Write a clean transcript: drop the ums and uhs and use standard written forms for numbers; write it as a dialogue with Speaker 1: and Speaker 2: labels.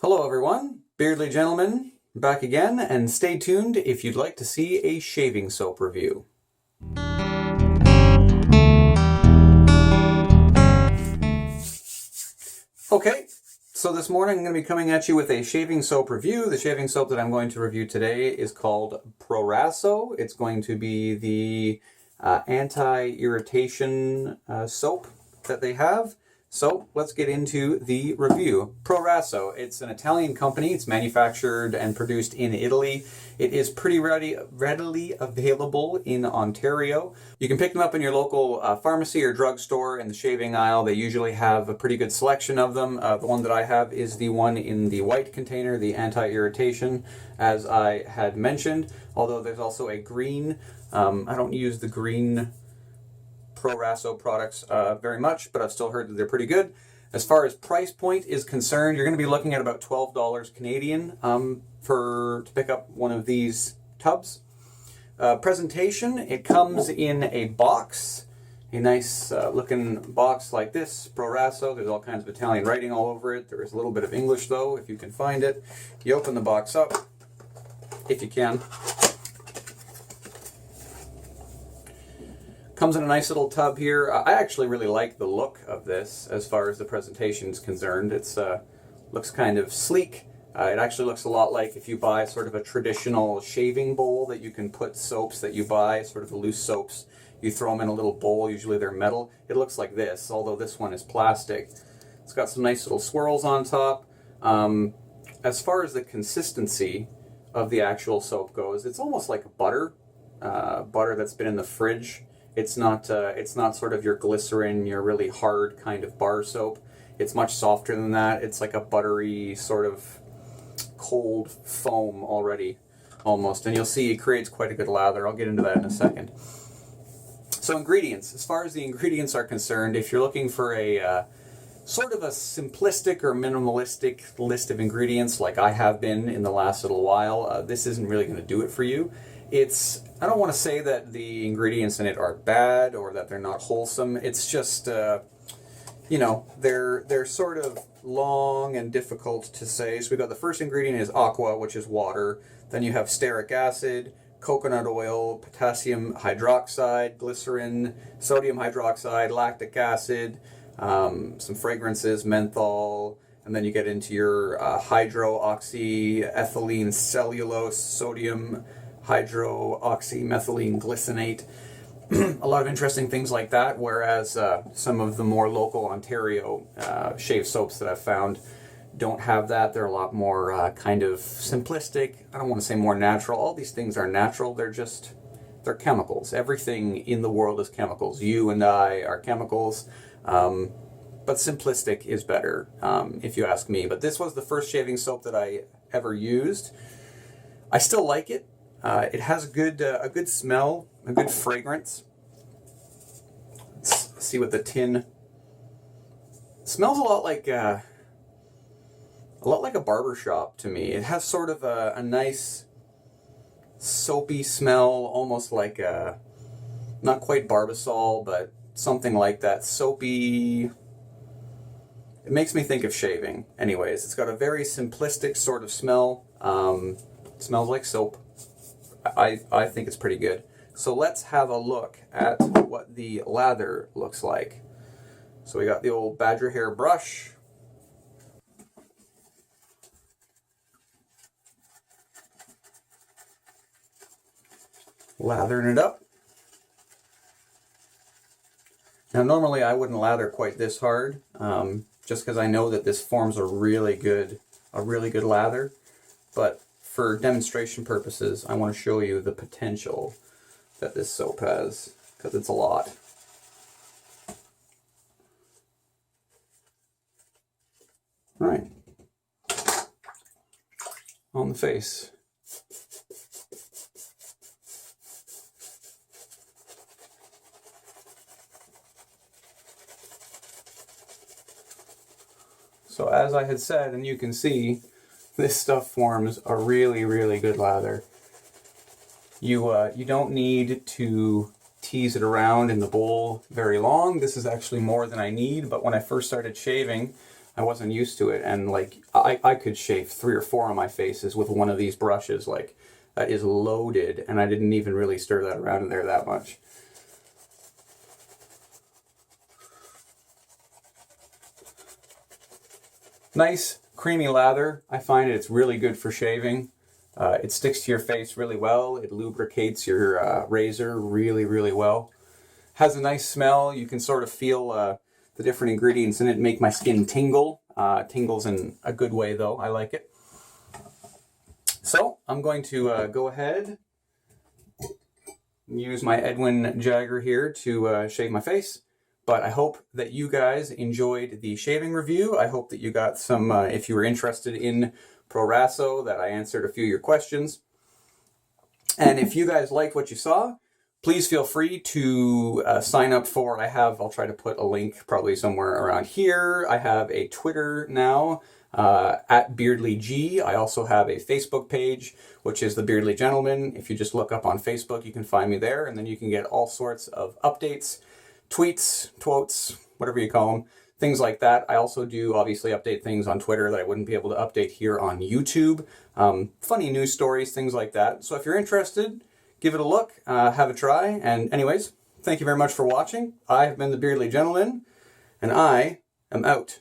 Speaker 1: Hello everyone, Beardly Gentleman back again, and stay tuned if you'd like to see a shaving soap review. Okay, so this morning I'm going to be coming at you with a shaving soap review. The shaving soap that I'm going to review today is called Proraso. It's going to be the anti-irritation soap that they have. So let's get into the review. Proraso, it's an Italian company. It's manufactured and produced in Italy. It is pretty readily available in Ontario. You can pick them up in your local pharmacy or drugstore in the shaving aisle. They usually have a pretty good selection of them. The one that I have is the one in the white container, the anti-irritation, as I had mentioned. Although there's also a green. I don't use the green Proraso products very much, but I've still heard that they're pretty good. As far as price point is concerned, you're going to be looking at about $12 Canadian to pick up one of these tubs. Presentation, it comes in a box, a nice looking box like this, Proraso. There's all kinds of Italian writing all over it. There is a little bit of English though, if you can find it. You open the box up, if you can. Comes in a nice little tub here. I actually really like the look of this as far as the presentation is concerned. It's looks kind of sleek. It actually looks a lot like if you buy sort of a traditional shaving bowl that you can put soaps that you buy, sort of the loose soaps. You throw them in a little bowl, usually they're metal. It looks like this, although this one is plastic. It's got some nice little swirls on top. As far as the consistency of the actual soap goes, it's almost like butter, butter that's been in the fridge. It's not sort of your glycerin, your really hard kind of bar soap. It's much softer than that. It's like a buttery sort of cold foam already, almost. And you'll see it creates quite a good lather. I'll get into that in a second. So ingredients. As far as the ingredients are concerned, if you're looking for a sort of a simplistic or minimalistic list of ingredients like I have been in the last little while, this isn't really going to do it for you. I don't want to say that the ingredients in it are bad or that they're not wholesome. It's just, you know, they're sort of long and difficult to say. So we've got the first ingredient is aqua, which is water. Then you have stearic acid, coconut oil, potassium hydroxide, glycerin, sodium hydroxide, lactic acid, some fragrances, menthol, and then you get into your hydroxyethylene cellulose, sodium hydroxymethylene glycinate, a lot of interesting things like that, whereas some of the more local Ontario shave soaps that I've found don't have that. They're a lot more kind of simplistic. I don't want to say more natural. All these things are natural. They're chemicals. Everything in the world is chemicals. You and I are chemicals, but simplistic is better, if you ask me. But this was the first shaving soap that I ever used. I still like it. It has a good smell, a good fragrance. Let's see what the tin smells a lot like a barber shop to me. It has sort of a nice soapy smell, almost like not quite Barbasol, but something like that. Soapy. It makes me think of shaving. Anyways, it's got a very simplistic sort of smell. It smells like soap. I think it's pretty good. So let's have a look at what the lather looks like. So we got the old badger hair brush. Lathering it up. Now normally I wouldn't lather quite this hard, just because I know that this forms a really good lather, but for demonstration purposes, I want to show you the potential that this soap has, because it's a lot. All right. On the face. So as I had said, and you can see, this stuff forms a really good lather. You don't need to tease it around in the bowl very long. This is actually more than I need, but when I first started shaving, I wasn't used to it, and like I could shave 3 or 4 on my faces with one of these brushes. Like, that is loaded, and I didn't even really stir that around in there that much. Nice creamy lather. I find it's really good for shaving. It sticks to your face really well. It lubricates your razor really, really well. Has a nice smell. You can sort of feel the different ingredients in it make my skin tingle. Tingles in a good way, though. I like it. So I'm going to go ahead and use my Edwin Jagger here to shave my face. But I hope that you guys enjoyed the shaving review. I hope that you got some, if you were interested in Proraso, that I answered a few of your questions. And if you guys liked what you saw, please feel free to sign up for, I'll try to put a link probably somewhere around here. I have a Twitter now, at BeardlyG. I also have a Facebook page, which is the Beardly Gentleman. If you just look up on Facebook, you can find me there, and then you can get all sorts of updates, tweets, twotes, whatever you call them, things like that. I also do obviously update things on Twitter that I wouldn't be able to update here on YouTube. Funny news stories, things like that. So if you're interested, give it a look, have a try. And anyways, thank you very much for watching. I have been the Beardly Gentleman, and I am out.